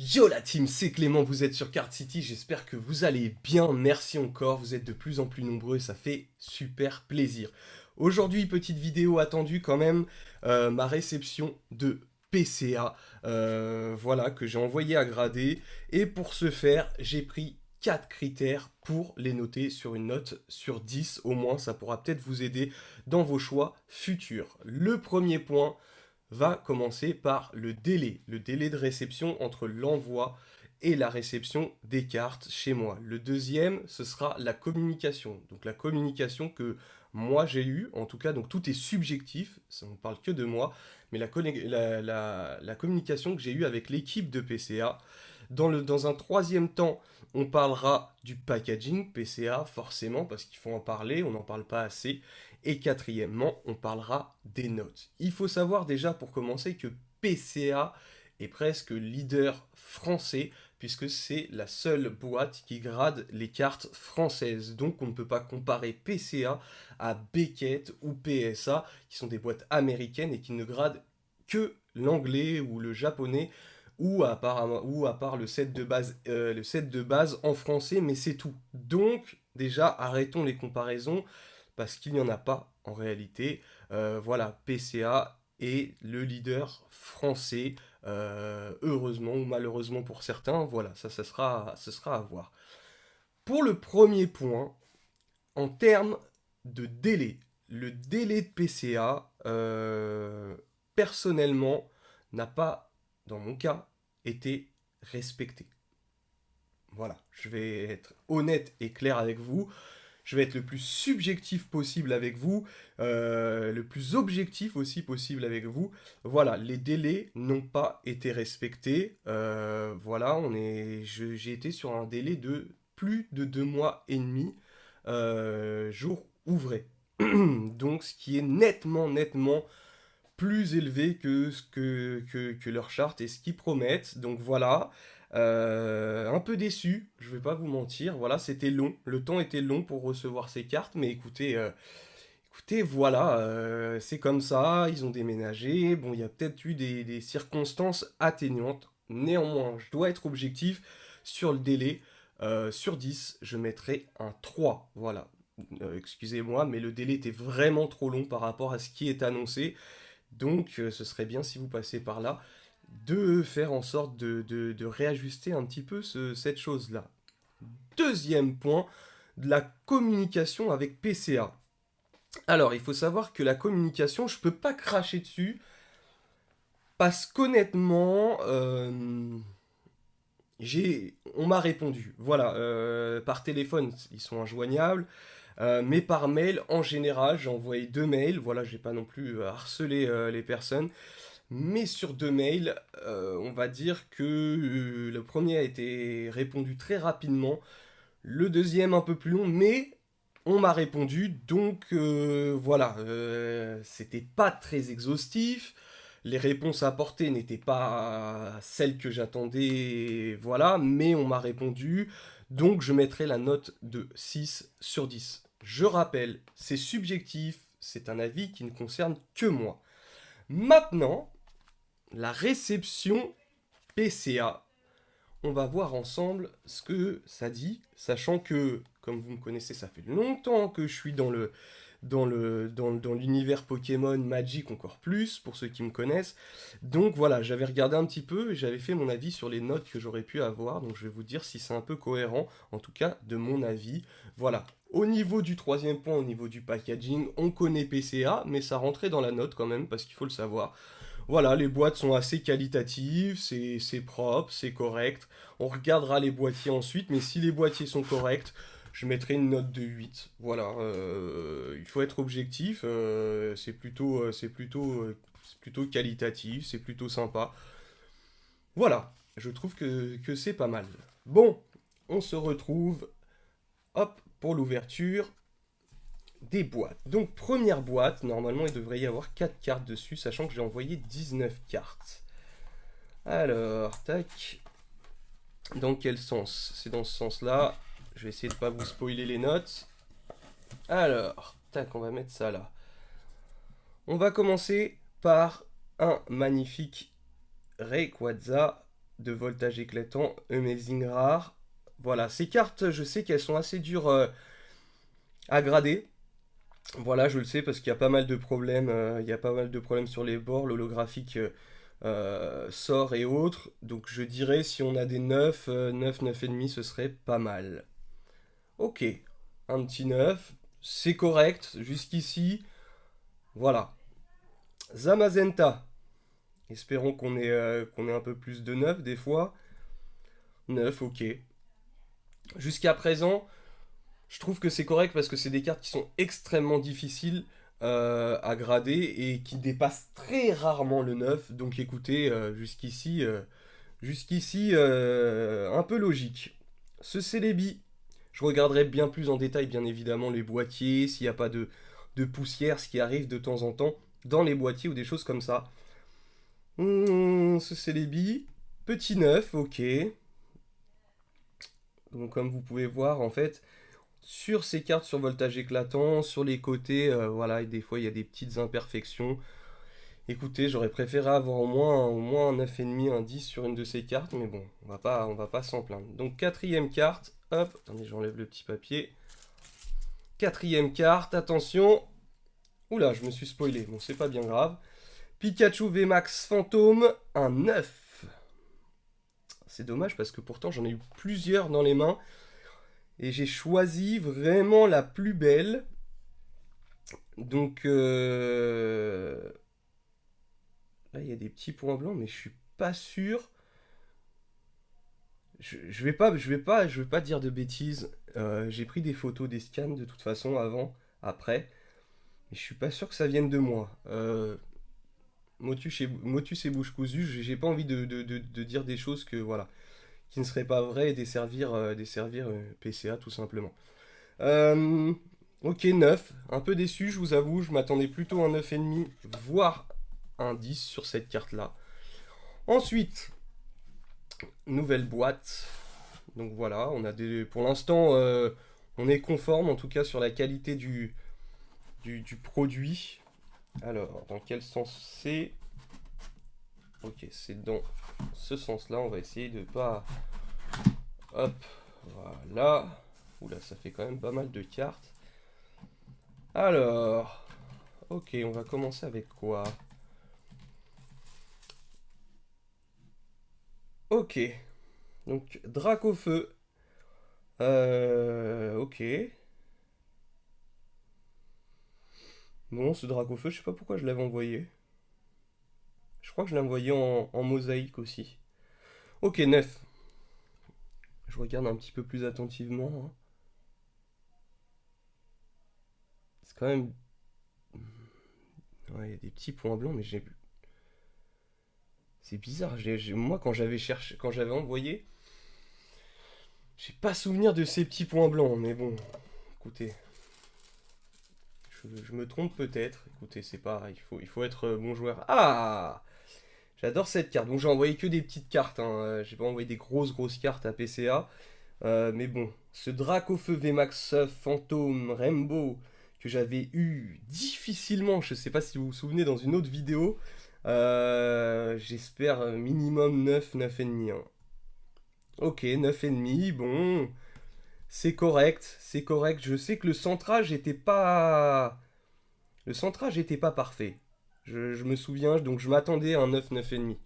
Yo la team, c'est Clément, vous êtes sur Card City, j'espère que vous allez bien, merci encore, vous êtes de plus en plus nombreux, ça fait super plaisir. Aujourd'hui, petite vidéo attendue quand même, ma réception de PCA, voilà, que j'ai envoyé à grader, et pour ce faire, j'ai pris 4 critères pour les noter sur une note sur 10, au moins ça pourra peut-être vous aider dans vos choix futurs. Le premier point, va commencer par le délai de réception entre l'envoi et la réception des cartes chez moi. Le deuxième, ce sera la communication. Donc la communication que moi j'ai eue, en tout cas, donc tout est subjectif, ça ne parle que de moi, mais la communication que j'ai eue avec l'équipe de PCA. Dans un troisième temps, on parlera du packaging PCA, forcément, parce qu'il faut en parler, on n'en parle pas assez. Et quatrièmement, on parlera des notes. Il faut savoir déjà pour commencer que PCA est presque leader français, puisque c'est la seule boîte qui grade les cartes françaises. Donc on ne peut pas comparer PCA à Beckett ou PSA, qui sont des boîtes américaines et qui ne gradent que l'anglais ou le japonais, ou à part le set de base en français, mais c'est tout. Donc déjà, arrêtons les comparaisons parce qu'il n'y en a pas en réalité. Voilà, PCA est le leader français, heureusement ou malheureusement pour certains, voilà, ce sera à voir. Pour le premier point, en termes de délai, le délai de PCA, personnellement, n'a pas, dans mon cas, été respecté. Voilà, je vais être honnête et clair avec vous. Je vais être le plus subjectif possible avec vous, le plus objectif aussi possible avec vous. Voilà, les délais n'ont pas été respectés. Voilà, j'ai été sur un délai de plus de 2 mois et demi, jour ouvré. Donc, ce qui est nettement plus élevé que que leur charte et ce qu'ils promettent. Donc voilà, un peu déçu, je vais pas vous mentir. Voilà, c'était long, le temps était long pour recevoir ces cartes, mais écoutez, écoutez, voilà, c'est comme ça, ils ont déménagé. Bon, il y a peut-être eu des circonstances atténuantes. Néanmoins, je dois être objectif sur le délai. Sur 10, je mettrai un 3. Voilà. Excusez-moi, mais le délai était vraiment trop long par rapport à ce qui est annoncé. Donc, ce serait bien si vous passez par là, de faire en sorte de réajuster un petit peu cette chose-là. Deuxième point, de la communication avec PCA. Alors, il faut savoir que la communication, je peux pas cracher dessus, parce qu'honnêtement, on m'a répondu. Voilà, par téléphone, ils sont injoignables. Mais par mail, en général, j'ai envoyé 2 mails. Voilà, j'ai pas non plus harcelé les personnes. Mais sur 2 mails, on va dire que le premier a été répondu très rapidement, le deuxième un peu plus long, mais on m'a répondu, donc voilà, c'était pas très exhaustif, les réponses apportées n'étaient pas celles que j'attendais, voilà, mais on m'a répondu, donc je mettrai la note de 6 sur 10. Je rappelle, c'est subjectif, c'est un avis qui ne concerne que moi. Maintenant, la réception PCA. On va voir ensemble ce que ça dit, sachant que, comme vous me connaissez, ça fait longtemps que je suis dans l'univers Pokémon Magic encore plus, pour ceux qui me connaissent. Donc voilà, j'avais regardé un petit peu et j'avais fait mon avis sur les notes que j'aurais pu avoir, donc je vais vous dire si c'est un peu cohérent, en tout cas de mon avis. Voilà. Au niveau du troisième point, au niveau du packaging, on connaît PCA, mais ça rentrait dans la note quand même, parce qu'il faut le savoir. Voilà, les boîtes sont assez qualitatives, c'est propre, c'est correct. On regardera les boîtiers ensuite, mais si les boîtiers sont corrects, je mettrai une note de 8. Voilà, il faut être objectif, c'est plutôt qualitatif, c'est plutôt sympa. Voilà, je trouve que c'est pas mal. Bon, on se retrouve, hop, pour l'ouverture des boîtes. Donc première boîte, normalement il devrait y avoir 4 cartes dessus, sachant que j'ai envoyé 19 cartes. Alors, tac. Dans quel sens? C'est dans ce sens-là. Je vais essayer de pas vous spoiler les notes. Alors, tac, on va mettre ça là. On va commencer par un magnifique Rayquaza de voltage éclatant, amazing rare. Voilà, ces cartes, je sais qu'elles sont assez dures à grader. Voilà, je le sais parce qu'il y a pas mal de problèmes. Il y a pas mal de problèmes sur les bords, l'holographique sort et autres. Donc je dirais si on a des 9, 9, 9,5, ce serait pas mal. Ok, un petit 9, c'est correct, jusqu'ici, voilà. Zamazenta, espérons qu'on ait un peu plus de 9 des fois. 9, ok. Jusqu'à présent, je trouve que c'est correct parce que c'est des cartes qui sont extrêmement difficiles à grader et qui dépassent très rarement le 9. Donc écoutez, jusqu'ici, un peu logique. Ce Celebi, je regarderai bien plus en détail, bien évidemment, les boîtiers, s'il n'y a pas de poussière, ce qui arrive de temps en temps dans les boîtiers ou des choses comme ça. Ce Celebi, petit 9, ok. Donc comme vous pouvez voir, en fait, sur ces cartes sur voltage éclatant, sur les côtés, voilà, et des fois il y a des petites imperfections. Écoutez, j'aurais préféré avoir au moins un 9,5, un 10 sur une de ces cartes, mais bon, on va pas s'en plaindre. Donc quatrième carte, hop, attendez, j'enlève le petit papier. Quatrième carte, attention. Oula, je me suis spoilé, bon, c'est pas bien grave. Pikachu VMAX Fantôme, un 9. C'est dommage parce que pourtant j'en ai eu plusieurs dans les mains. Et j'ai choisi vraiment la plus belle. Donc là il y a des petits points blancs, mais je suis pas sûr. Je vais pas dire de bêtises. J'ai pris des photos, des scans de toute façon avant, après. Mais je suis pas sûr que ça vienne de moi. Motus et bouche cousue, j'ai pas envie de dire des choses que voilà, qui ne seraient pas vraies et desservir PCA tout simplement. Euh, ok, 9. Un peu déçu, je vous avoue. Je m'attendais plutôt à un 9,5, voire un 10 sur cette carte-là. Ensuite, nouvelle boîte. Donc voilà, on a des. Pour l'instant, on est conforme en tout cas sur la qualité du produit. Alors, dans quel sens c'est? Ok, c'est dans ce sens-là. On va essayer de pas. Hop, voilà. Oula, ça fait quand même pas mal de cartes. Alors, ok, on va commencer avec quoi? Ok, donc Dracofeu. Ok. Bon, ce Dracofeu, je sais pas pourquoi je l'avais envoyé. Je crois que je l'ai envoyé en mosaïque aussi. Ok, 9. Je regarde un petit peu plus attentivement, hein. C'est quand même. Ouais, il y a des petits points blancs, mais j'ai. C'est bizarre. Moi, quand j'avais envoyé, j'ai pas souvenir de ces petits points blancs. Mais bon, écoutez, je me trompe peut-être. Écoutez, c'est pas. Il faut être bon joueur. Ah! J'adore cette carte. Donc j'ai envoyé que des petites cartes, hein. J'ai pas envoyé des grosses cartes à PCA. Mais bon, ce Dracofeu VMAX Fantôme Rainbow que j'avais eu difficilement, je sais pas si vous vous souvenez dans une autre vidéo, j'espère minimum 9, 9,5, hein. Ok, 9,5, bon, c'est correct, c'est correct. Je sais que le centrage était pas. Le centrage était pas parfait. Je me souviens, donc je m'attendais à un 9, 9,5.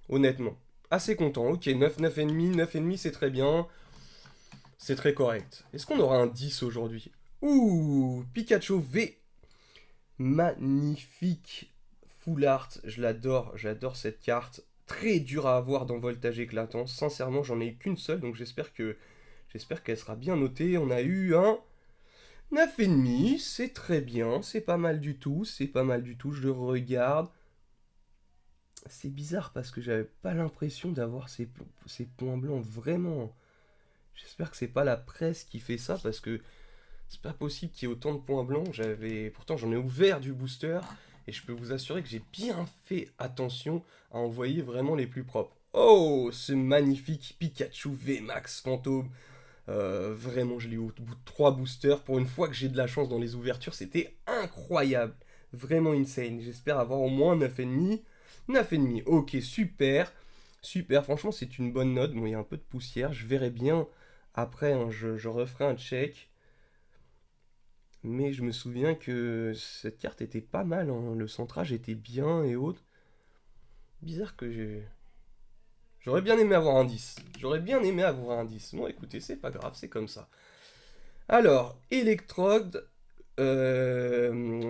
Honnêtement. Assez content. Ok, 9, 9,5, 9,5 c'est très bien. C'est très correct. Est-ce qu'on aura un 10 aujourd'hui? Ouh, Pikachu V. Magnifique. Full art. Je l'adore. J'adore cette carte. Très dure à avoir dans Voltage Éclatant. Sincèrement, j'en ai eu qu'une seule. Donc j'espère qu'elle sera bien notée. On a eu un 9,5. C'est très bien. C'est pas mal du tout. C'est pas mal du tout. Je le regarde. C'est bizarre parce que j'avais pas l'impression d'avoir ces points blancs vraiment. J'espère que c'est pas la presse qui fait ça parce que c'est pas possible qu'il y ait autant de points blancs. Pourtant j'en ai ouvert du booster et je peux vous assurer que j'ai bien fait attention à envoyer vraiment les plus propres. Oh, ce magnifique Pikachu VMAX Fantôme. Vraiment, je l'ai eu au bout de 3 boosters. Pour une fois que j'ai de la chance dans les ouvertures, c'était incroyable. Vraiment insane. J'espère avoir au moins 9,5. 9,5, ok, super. Super, franchement, c'est une bonne note. Bon, il y a un peu de poussière. Je verrai bien après, hein, je referai un check. Mais je me souviens que cette carte était pas mal, hein. Le centrage était bien et autres. Bizarre que j'ai... J'aurais bien aimé avoir un 10. J'aurais bien aimé avoir un 10. Bon, écoutez, c'est pas grave, c'est comme ça. Alors, électrode,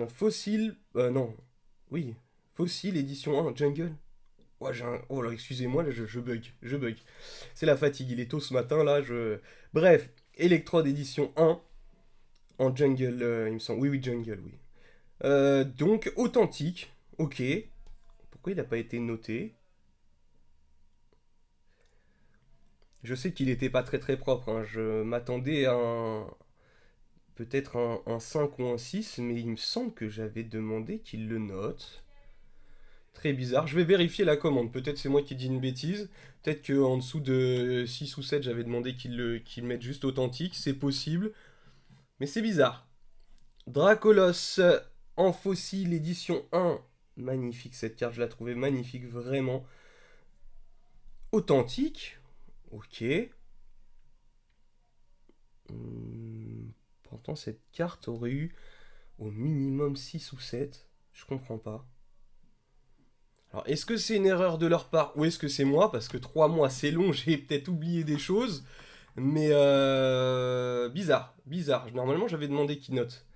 fossile, non, oui, fossile édition 1, jungle. Ouais, oh là, excusez-moi, là, je bug, je bug. C'est la fatigue, il est tôt ce matin, là, Bref, électrode édition 1, en jungle, il me semble. Oui, oui, jungle, oui. Donc, authentique, ok. Pourquoi il n'a pas été noté? Je sais qu'il n'était pas très très propre, hein. Je m'attendais à peut-être un 5 ou un 6, mais il me semble que j'avais demandé qu'il le note. Très bizarre. Je vais vérifier la commande. Peut-être c'est moi qui dis une bêtise. Peut-être qu'en dessous de 6 ou 7, j'avais demandé qu'il mette juste authentique. C'est possible. Mais c'est bizarre. Dracolos en fossile édition 1. Magnifique cette carte, je la trouvais magnifique, vraiment. Authentique. Ok. Pourtant, cette carte aurait eu au minimum 6 ou 7. Je comprends pas. Alors, est-ce que c'est une erreur de leur part ou est-ce que c'est moi? Parce que 3 mois, c'est long, j'ai peut-être oublié des choses. Mais bizarre, bizarre. Normalement, j'avais demandé qu'ils note.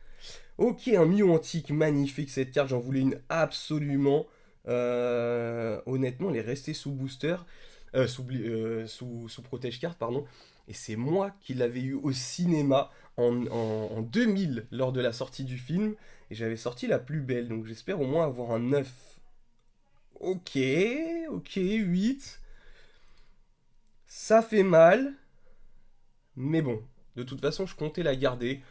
Ok, un Mew antique, magnifique cette carte, j'en voulais une absolument. Honnêtement, elle est restée sous booster, sous protège carte, pardon. Et c'est moi qui l'avais eu au cinéma en 2000 lors de la sortie du film. Et j'avais sorti la plus belle, donc j'espère au moins avoir un 9. Ok, ok, 8. Ça fait mal, mais bon. De toute façon, je comptais la garder.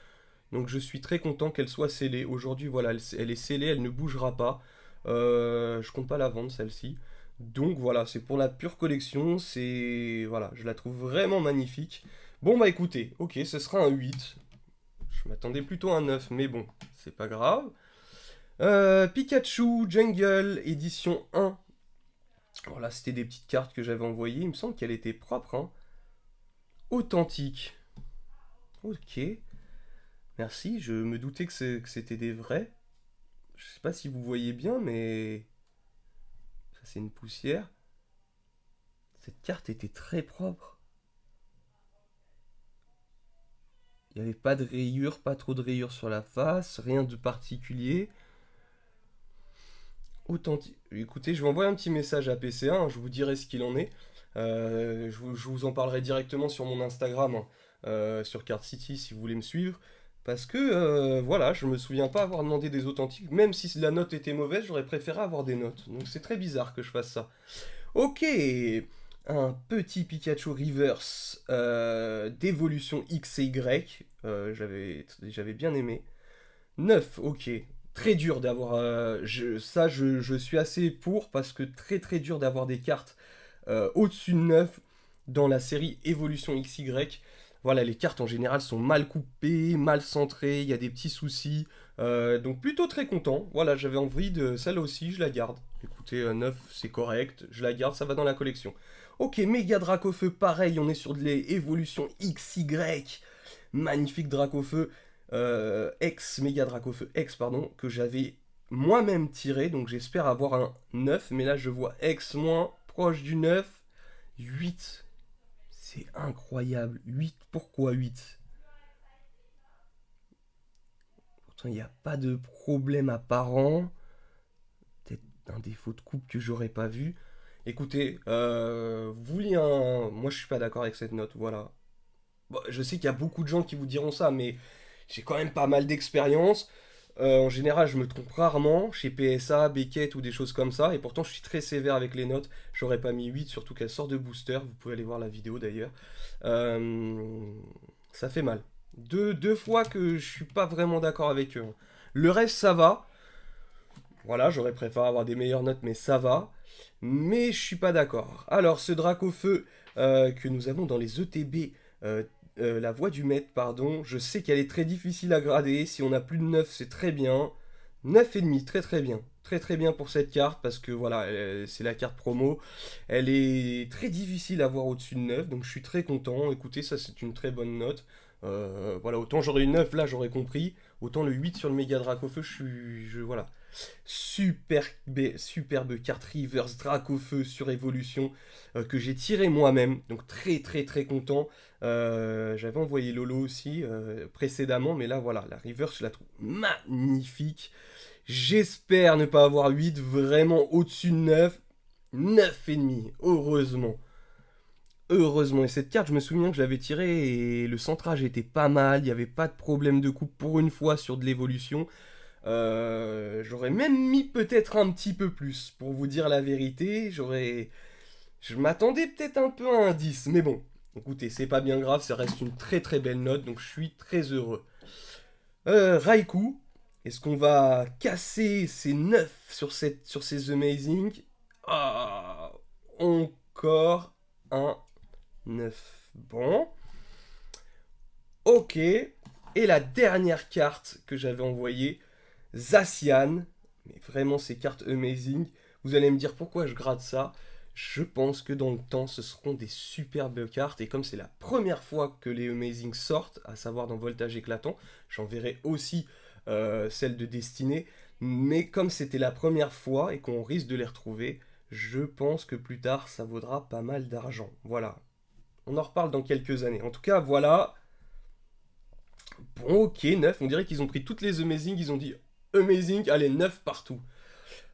Donc je suis très content qu'elle soit scellée. Aujourd'hui, voilà, elle est scellée, elle ne bougera pas. Je compte pas la vendre, celle-ci. Donc voilà, c'est pour la pure collection. C'est... Voilà, je la trouve vraiment magnifique. Bon bah écoutez, ok, ce sera un 8. Je m'attendais plutôt à un 9, mais bon, c'est pas grave. Pikachu Jungle édition 1. Voilà, c'était des petites cartes que j'avais envoyées. Il me semble qu'elle était propre, hein. Authentique. Ok. Merci, je me doutais que c'était des vrais. Je sais pas si vous voyez bien, mais... Ça, c'est une poussière. Cette carte était très propre. Il n'y avait pas de rayures, pas trop de rayures sur la face, rien de particulier. Authentique. Écoutez, je vais envoyer un petit message à PCA, hein, je vous dirai ce qu'il en est. Je vous en parlerai directement sur mon Instagram, hein, sur Card City, si vous voulez me suivre. Parce que, voilà, je me souviens pas avoir demandé des authentiques. Même si la note était mauvaise, j'aurais préféré avoir des notes. Donc c'est très bizarre que je fasse ça. Ok, un petit Pikachu Reverse d'évolution X et Y. J'avais bien aimé. 9, ok. Très dur d'avoir... je suis assez pour parce que très très dur d'avoir des cartes au-dessus de 9 dans la série Évolution XY. Voilà, les cartes en général sont mal coupées, mal centrées, il y a des petits soucis. Donc plutôt très content. Voilà, j'avais envie de celle aussi, je la garde. Écoutez, 9 c'est correct, je la garde, ça va dans la collection. Ok, méga Dracofeu, pareil, on est sur de l'évolution XY. Magnifique Dracofeu, méga Dracofeu X, pardon, que j'avais moi-même tiré, donc j'espère avoir un 9, mais là je vois X moins, proche du 9, 8. C'est incroyable. 8, pourquoi 8? Pourtant, il n'y a pas de problème apparent. Peut-être un défaut de coupe que j'aurais pas vu. Écoutez, vous vouliez un... Moi, je suis pas d'accord avec cette note, voilà. Bon, je sais qu'il y a beaucoup de gens qui vous diront ça, mais j'ai quand même pas mal d'expérience. En général, je me trompe rarement chez PSA, Beckett ou des choses comme ça. Et pourtant, je suis très sévère avec les notes. J'aurais pas mis 8, surtout qu'elle sort de booster. Vous pouvez aller voir la vidéo d'ailleurs. Ça fait mal. Deux fois que je suis pas vraiment d'accord avec eux. Le reste, ça va. Voilà, j'aurais préféré avoir des meilleures notes, mais ça va. Mais je suis pas d'accord. Alors, ce Dracofeu que nous avons dans les ETB, la voix du maître, pardon, je sais qu'elle est très difficile à grader. Si on a plus de 9, c'est très bien. 9,5, très très bien. très très bien pour cette carte parce que voilà, c'est la carte promo. Elle est très difficile à voir au-dessus de 9, donc je suis très content. Écoutez, ça c'est une très bonne note. Voilà, autant j'aurais eu 9 là, j'aurais compris. Autant le 8 sur le méga Dracofeu, voilà. Superbe carte Reverse Dracofeu sur évolution que j'ai tiré moi-même. Donc très très très content. J'avais envoyé Lolo aussi précédemment, mais là voilà, la Reverse je la trouve magnifique. J'espère ne pas avoir 8 vraiment au-dessus de 9. 9,5, heureusement. Heureusement, et cette carte, je me souviens que je l'avais tirée et le centrage était pas mal, il n'y avait pas de problème de coupe pour une fois sur de l'évolution. J'aurais même mis peut-être un petit peu plus, pour vous dire la vérité. Je m'attendais peut-être un peu à un 10, mais bon. Écoutez, c'est pas bien grave, ça reste une très très belle note, donc je suis très heureux. Raikou, est-ce qu'on va casser ces 9 sur ces Amazing? Ah, encore un 9. Bon. Ok. Et la dernière carte que j'avais envoyée, Zacian. Mais vraiment, ces cartes amazing. Vous allez me dire pourquoi je gratte ça. Je pense que dans le temps, ce seront des superbes cartes. Et comme c'est la première fois que les amazing sortent, à savoir dans Voltage éclatant, j'enverrai aussi celle de Destinée. Mais comme c'était la première fois et qu'on risque de les retrouver, je pense que plus tard, ça vaudra pas mal d'argent. Voilà. On en reparle dans quelques années. En tout cas, voilà. Bon, ok, 9. On dirait qu'ils ont pris toutes les Amazing, ils ont dit Amazing, allez, 9 partout.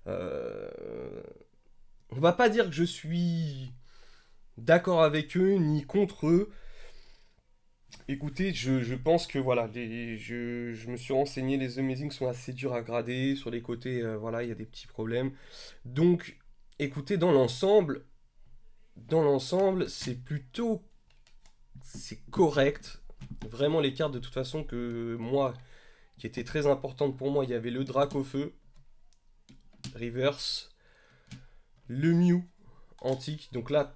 Euh... On va pas dire que je suis d'accord avec eux, ni contre eux. Écoutez, je pense que voilà, je me suis renseigné, les Amazing sont assez durs à grader. Sur les côtés, voilà, il y a des petits problèmes. Donc, écoutez, dans l'ensemble, c'est correct. Vraiment, les cartes, de toute façon, que moi, qui étaient très importantes pour moi, il y avait le Dracofeu, Reverse, le Mew, Antique. Donc là,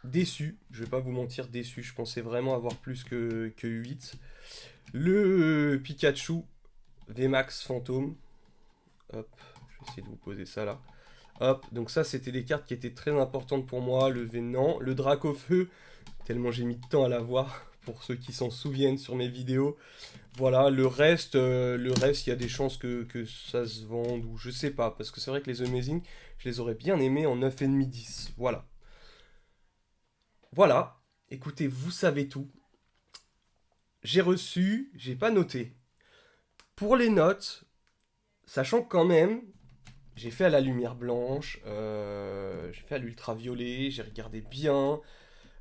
déçu, je vais pas vous mentir, déçu. Je pensais vraiment avoir plus que 8. Le Pikachu, VMAX Fantôme. Hop, je vais essayer de vous poser ça là. Hop, donc ça c'était des cartes qui étaient très importantes pour moi. Le Vénan, le Dracofeu, tellement j'ai mis de temps à l'avoir pour ceux qui s'en souviennent sur mes vidéos. Voilà, il y a des chances que ça se vende ou je sais pas, parce que c'est vrai que les Amazing, je les aurais bien aimés en 9,5-10. Voilà. Voilà. Écoutez, vous savez tout. J'ai reçu, j'ai pas noté. Pour les notes, sachant que quand même, j'ai fait à la lumière blanche, j'ai fait à l'ultraviolet, j'ai regardé bien,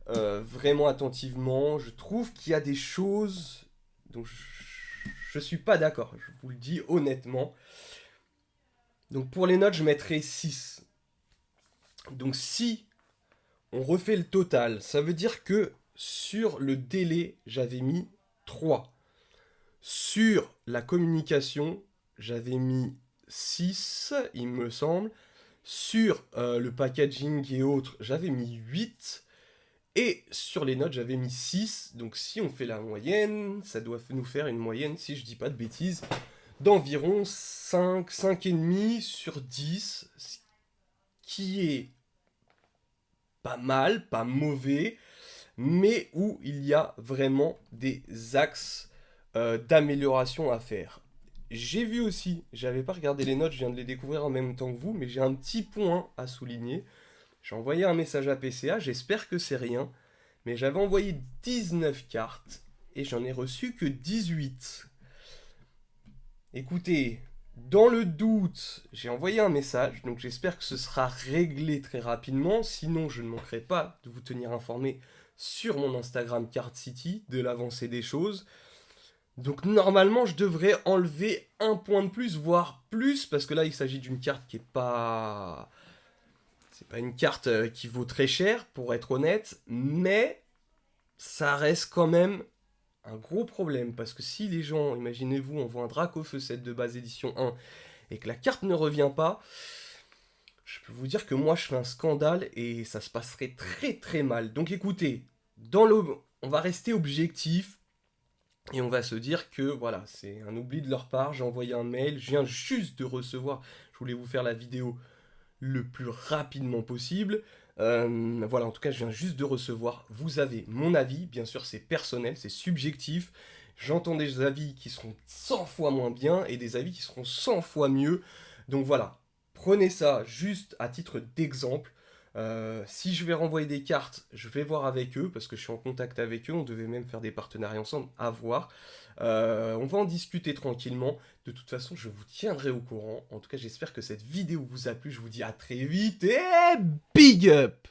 vraiment attentivement. Je trouve qu'il y a des choses dont je suis pas d'accord, je vous le dis honnêtement. Donc pour les notes, je mettrai 6. Donc si on refait le total, ça veut dire que sur le délai, j'avais mis 3. Sur la communication, j'avais mis 6, il me semble. Sur le packaging et autres, j'avais mis 8. Et sur les notes, j'avais mis 6. Donc si on fait la moyenne, ça doit nous faire une moyenne, si je dis pas de bêtises, d'environ 5, 5,5 sur 10. Ce qui est pas mal, pas mauvais, mais où il y a vraiment des axes d'amélioration à faire. J'ai vu aussi, j'avais pas regardé les notes, je viens de les découvrir en même temps que vous, mais j'ai un petit point à souligner. J'ai envoyé un message à PCA, j'espère que c'est rien, mais j'avais envoyé 19 cartes et j'en ai reçu que 18. Écoutez, dans le doute, j'ai envoyé un message, donc j'espère que ce sera réglé très rapidement, sinon je ne manquerai pas de vous tenir informé sur mon Instagram Card City de l'avancée des choses. Donc normalement, je devrais enlever un point de plus, voire plus, parce que là, il s'agit d'une carte qui est pas... C'est pas une carte qui vaut très cher, pour être honnête, mais ça reste quand même un gros problème, parce que si les gens, imaginez-vous, envoient un Dracofeu 7 de base édition 1, et que la carte ne revient pas, je peux vous dire que moi, je fais un scandale, et ça se passerait très très mal. Donc écoutez, on va rester objectif, et on va se dire que voilà, c'est un oubli de leur part. J'ai envoyé un mail, je viens juste de recevoir. Je voulais vous faire la vidéo le plus rapidement possible. Voilà, en tout cas, je viens juste de recevoir. Vous avez mon avis, bien sûr, c'est personnel, c'est subjectif. J'entends des avis qui seront 100 fois moins bien et des avis qui seront 100 fois mieux. Donc voilà, prenez ça juste à titre d'exemple. Si je vais renvoyer des cartes, je vais voir avec eux, parce que je suis en contact avec eux, on devait même faire des partenariats ensemble, à voir. On va en discuter tranquillement. De toute façon, je vous tiendrai au courant. En tout cas, j'espère que cette vidéo vous a plu. Je vous dis à très vite et big up!